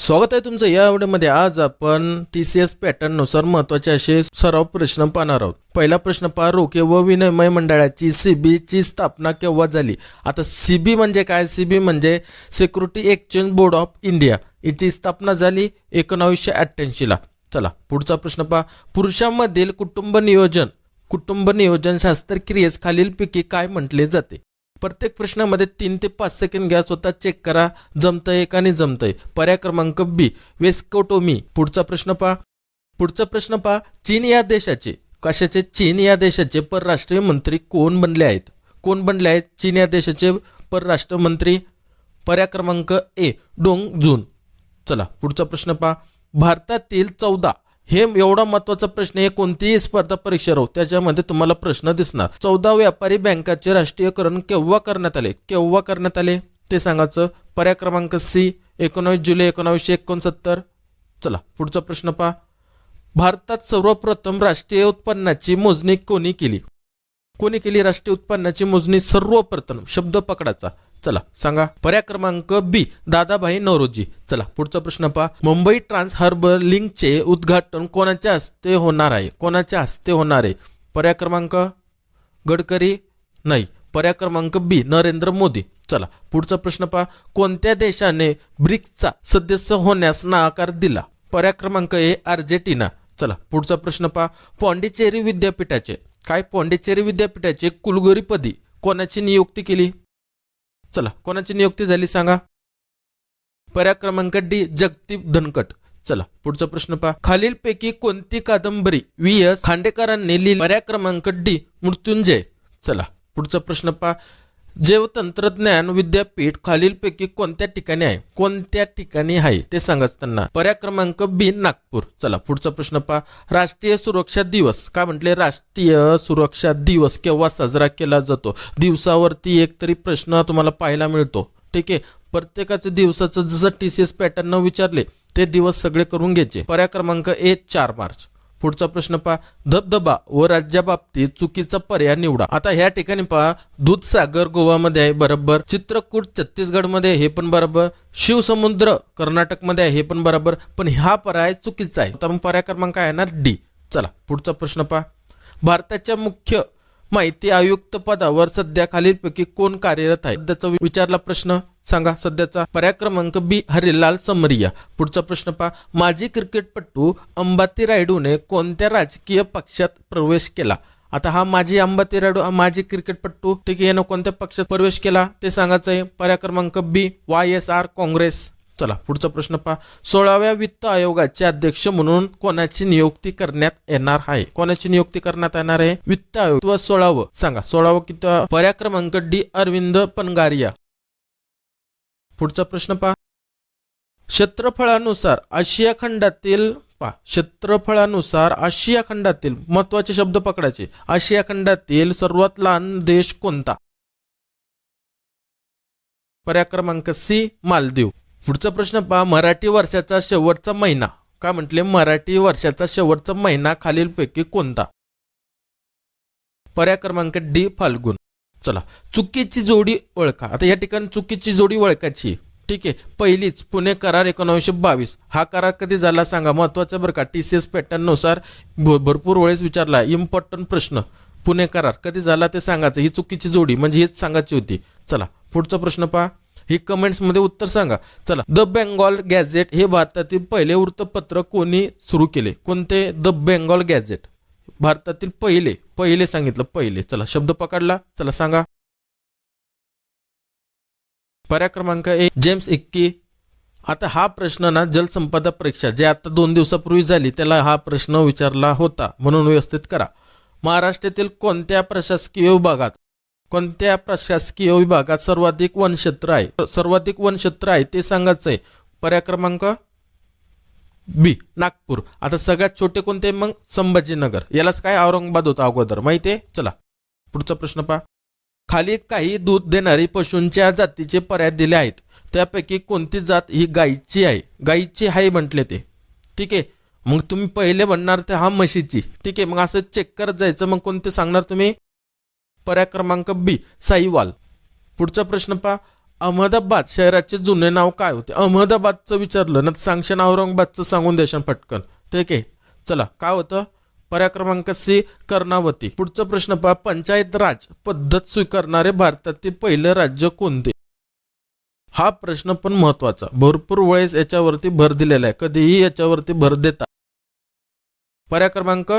स्वागत आहे तुमचं या व्हिडिओमध्ये। आज आपण TCS पॅटर्न नुसार महत्त्वाचे असे सराव प्रश्न पाहणार आहोत। पहिला प्रश्न पहा, रोखे व विनिमय मंडळाची CB ची स्थापना केव्हा झाली? आता CB म्हणजे काय? CB म्हणजे security exchange board of India, याची स्थापना झाली 1988 ला। चला पुढचा प्रश्न पहा, पुरुषांमधील कुटुंब नियोजन शस्त्रक्रियेस खालीलपैकी काय म्हटले जाते? प्रत्येक प्रश्नामध्ये 3 ते 5 सेकंद घ्या, स्वतः चेक करा जमतंय का नाही जमतंय। पर्याय क्रमांक बी वेस्कोटोमी। पुढचा प्रश्न पहा, चीन या देशाचे परराष्ट्रीय मंत्री कोण बनले आहेत? चीन या देशाचे परराष्ट्र मंत्री? पर्याय क्रमांक ए डोंग जून। चला पुढचा प्रश्न पहा, भारतातील 14 हे एवढा महत्त्वाचा प्रश्न आहे, कोणतीही स्पर्धा परीक्षा राहू त्याच्यामध्ये तुम्हाला प्रश्न दिसणार। 14 व्यापारी बँकाचे राष्ट्रीयकरण केव्हा करण्यात आले ते सांगायचं। पर्याय क्रमांक सी 19 जुलै 1969। चला पुढचा प्रश्न पहा, भारतात सर्वप्रथम राष्ट्रीय उत्पन्नाची मोजणी कोणी केली? राष्ट्रीय उत्पन्नाची मोजणी सर्वप्रथम, शब्द पकडाचा। चला सांगा। पर्याय क्रमांक बी दादाभाई नौरोजी। चला पुढचा प्रश्न पहा, मुंबई ट्रान्स हार्बर लिंकचे उद्घाटन कोणाच्या हस्ते होणार आहे? पर्याय क्रमांक गडकरी? नाही। पर्याय क्रमांक बी नरेंद्र मोदी। चला पुढचा प्रश्न पहा, कोणत्या देशाने ब्रिक्सचा सदस्य होण्यास नकार दिला? पर्याय क्रमांक ए अर्जेंटिना। चला पुढचा प्रश्न पहा, पॉंडिचेरी विद्यापीठाचे कुलगुरूपदी कोणाची नियुक्ती केली? चला कोणाची नियुक्ती झाली सांगा। पर्याय क्रमांक डी जगदीप धनकट। चला पुढचा प्रश्न पहा, खालीलपैकी कोणती कादंबरी VS खांडेकरांनी लिहिली? पर्याय क्रमांक डी मृत्युंजय। चला पुढचा प्रश्न पहा, जैवतंत्रज्ञान विद्यापीठ खालीलपैकी कोणत्या ठिकाणी आहे ते सांगायचं त्यांना। पर्याय क्रमांक बी नागपूर। चला पुढचा प्रश्न पहा, राष्ट्रीय सुरक्षा दिवस केव्हा साजरा केला जातो? दिवसावरती एक तरी प्रश्न तुम्हाला पाहायला मिळतो, ठीक आहे। प्रत्येकाचं दिवसाचं जसं TCS पॅटर्न विचारले ते दिवस सगळे करून घ्यायचे। पर्याय क्रमांक ए 4 मार्च। पुढचा प्रश्न पहा, धबधबा व राज्याबाबतीत चुकीचा पर्याय निवडा। आता ह्या ठिकाणी पहा, दूधसागर गोवामध्ये आहे बरोबर, चित्रकूट छत्तीसगडमध्ये हे पण बरोबर, शिवसमुद्र कर्नाटकमध्ये आहे हे पण बरोबर, पण हा पर्याय चुकीचा आहे। तर पर्याय क्रमांक आहे ना डी। चला पुढचा प्रश्न पहा, भारताच्या मुख्य माहिती आयुक्त पदावर सध्या खालीलपैकी कोण कार्यरत आहे? सध्याचा विचारला प्रश्न सांगा सध्याचा। पर्याय क्रमांक बी हरिलाल समरिया। पुढचा प्रश्न पहा, माजी क्रिकेटपटू अंबाती रायडूने कोणत्या राजकीय पक्षात प्रवेश केला? आता हा माजी क्रिकेटपटू, ठीक आहे, यानं कोणत्या पक्षात प्रवेश केला ते सांगायचं आहे। पर्याय क्रमांक बी YSR काँग्रेस। चला पुढचा प्रश्न पहा, 16व्या वित्त आयोगाचे अध्यक्ष म्हणून कोणाची नियुक्ती करण्यात येणार आहे? वित्त आयोग किंवा 16वं सांगा, 16वं किती? पर्याय क्रमांक डी अरविंद पनगारिया। पुढचा प्रश्न पहा, क्षेत्रफळानुसार आशिया खंडातील महत्वाचे शब्द पकडायचे। आशिया खंडातील सर्वात लहान देश कोणता? पर्याय क्रमांक सी मालदीव। पुढचा प्रश्न पहा, मराठी वर्षाचा शेवटचा महिना खालीलपैकी कोणता? पर्याय क्रमांक डी फाल्गुन। चला चुकीची जोडी ओळखा। आता या ठिकाणी चुकीची जोडी ओळखायची, ठीक आहे। पहिलीच पुणे करार 1922, हा करार कधी झाला सांगा, महत्वाचा बरं का। TCS पॅटर्न नुसार भरपूर वेळेस विचारला, इम्पॉर्टंट प्रश्न। पुणे करार कधी झाला ते सांगायचं, ही चुकीची जोडी म्हणजे हीच सांगायची होती। चला पुढचा प्रश्न पहा, ही कमेंट्स मध्ये उत्तर सांगा। चला, द बेंगॉल गॅझेट हे भारतातील पहिले वृत्तपत्र कोणी सुरू केले? कोणते? द बेंगॉल गॅझेट भारतातील पहिले सांगितलं, पहिले। चला शब्द पकडला, चला सांगा। पर्याय क्रमांक ए जेम्स इक्की। आता हा प्रश्न ना जलसंपदा परीक्षा जे आता 2 दिवसापूर्वी झाली त्याला हा प्रश्न विचारला होता, म्हणून व्यवस्थित करा। महाराष्ट्रातील कोणत्या प्रशासकीय विभागात सर्वाधिक वनक्षेत्र आहे ते सांगायचं आहे। पर्याय क्रमांक बी नागपूर। आता सगळ्यात छोटे कोणते? मग संभाजीनगर, यालाच काय औरंगाबाद होता अगोदर, माहितीये। चला पुढचा प्रश्न पहा, खाली काही दूध देणारी पशूंच्या जातीचे पर्याय दिले आहेत, त्यापैकी कोणती जात ही गायीची आहे म्हटले ते, ठीक आहे। मग तुम्ही पहिले म्हणणार ते हा म्हशीची, ठीक आहे। मग असं चेक करत जायचं, मग कोणते सांगणार तुम्ही? पर्याय क्रमांक बी साईवाल। पुढचा प्रश्न पहा, अहमदाबाद शहराचे जुने नाव काय होते? अहमदाबादचं विचारलं ना तर सांगशन औरंगाबादचं सांगून देशान पटकन. ठीक आहे, चला काय होतं? पर्याय क्रमांक सी कर्णावती. पुढचा प्रश्न पहा, पंचायत राज पद्धत स्वीकारणारे भारतातील पहिले राज्य कोणते? हा प्रश्न पण महत्वाचा, भरपूर वेळेस याच्यावरती भर दिलेला आहे, कधीही याच्यावरती भर देता. पर्याय क्रमांक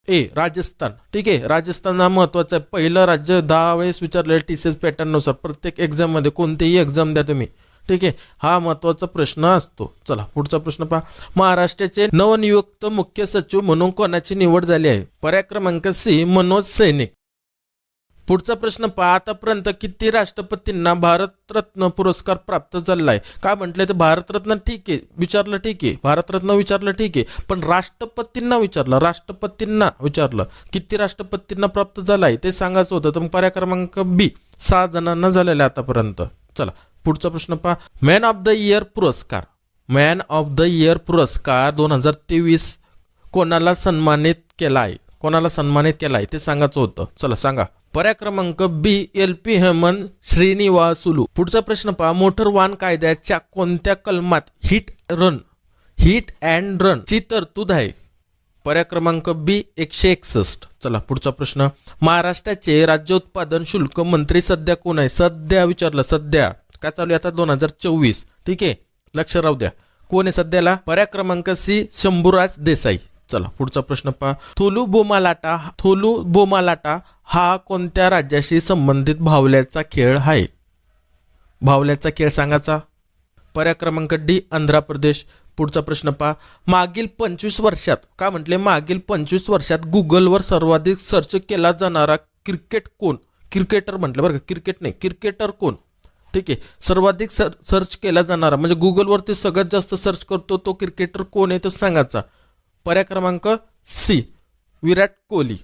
ए राजस्थान. ठीक आहे, राजस्थान हा महत्वाचा आहे, पहिलं राज्य 10 वेळेस विचारलेलं TCS पॅटर्न नुसार प्रत्येक एक्झाम मध्ये, कोणतेही एक्झाम द्या तुम्ही. ठीक आहे, हा महत्वाचा प्रश्न असतो. चला पुढचा प्रश्न पहा, महाराष्ट्राचे नवनियुक्त मुख्य सचिव म्हणून कोणाची निवड झाली आहे? पर्याय क्रमांक सी मनोज सैनिक. पुढचा प्रश्न पहा, आतापर्यंत किती राष्ट्रपतींना भारतरत्न पुरस्कार प्राप्त झाला आहे? काय म्हटलंय तर भारतरत्न ठीक आहे विचारलं, ठीक आहे भारतरत्न विचारलं, ठीक आहे, पण राष्ट्रपतींना विचारलं, किती राष्ट्रपतींना प्राप्त झाला आहे ते सांगायचं होतं. तर पर्याय क्रमांक बी 6 जणांना झालेला आहे आतापर्यंत. चला पुढचा प्रश्न पहा, मॅन ऑफ द इयर पुरस्कार 2023 कोणाला सन्मानित केला आहे ते सांगायचं होतं. चला सांगा. पर्याय क्रमांक बी LP हेमंत श्रीनिवासुलू. पुढचा प्रश्न पहा, मोटर वाहन कायद्याच्या कोणत्या कलमात हिट अँड रन ची तरतूद आहे? पर्याय क्रमांक बी 161. चला पुढचा प्रश्न, महाराष्ट्राचे राज्य उत्पादन शुल्क मंत्री सध्या कोण आहे? सध्या काय चालू आहे आता? 2024. ठीक आहे, लक्ष राहू द्या, कोण आहे सध्याला? पर्याय क्रमांक सी शंभूराज देसाई. चला पुढचा प्रश्न पहा, थोलू बोमालाटा हा कोणत्या राज्याशी संबंधित भावल्याचा खेळ आहे? भावल्याचा खेळ सांगायचा. पर्याय क्रमांक डी आंध्र प्रदेश. पुढचा प्रश्न पहा, मागील 25 वर्षात काय म्हटले? मागील 25 वर्षात गुगलवर सर्वाधिक सर्च केला जाणारा क्रिकेटर म्हटलं बरं का, क्रिकेटर कोण? ठीक आहे, सर्वाधिक सर्च केला जाणारा म्हणजे गुगलवरती सगळ्यात जास्त सर्च करतो तो क्रिकेटर कोण आहे तो सांगायचा. पर्याय क्रमांक सी विराट कोहली.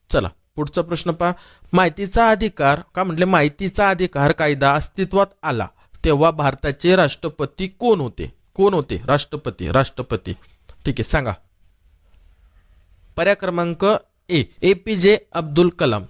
चला पुढचा प्रश्न पहा, माहितीचा अधिकार कायदा अस्तित्वात आला तेव्हा भारताचे राष्ट्रपती कोण होते? राष्ट्रपती. ठीक आहे सांगा. पर्याय क्रमांक ए APJ अब्दुल कलाम.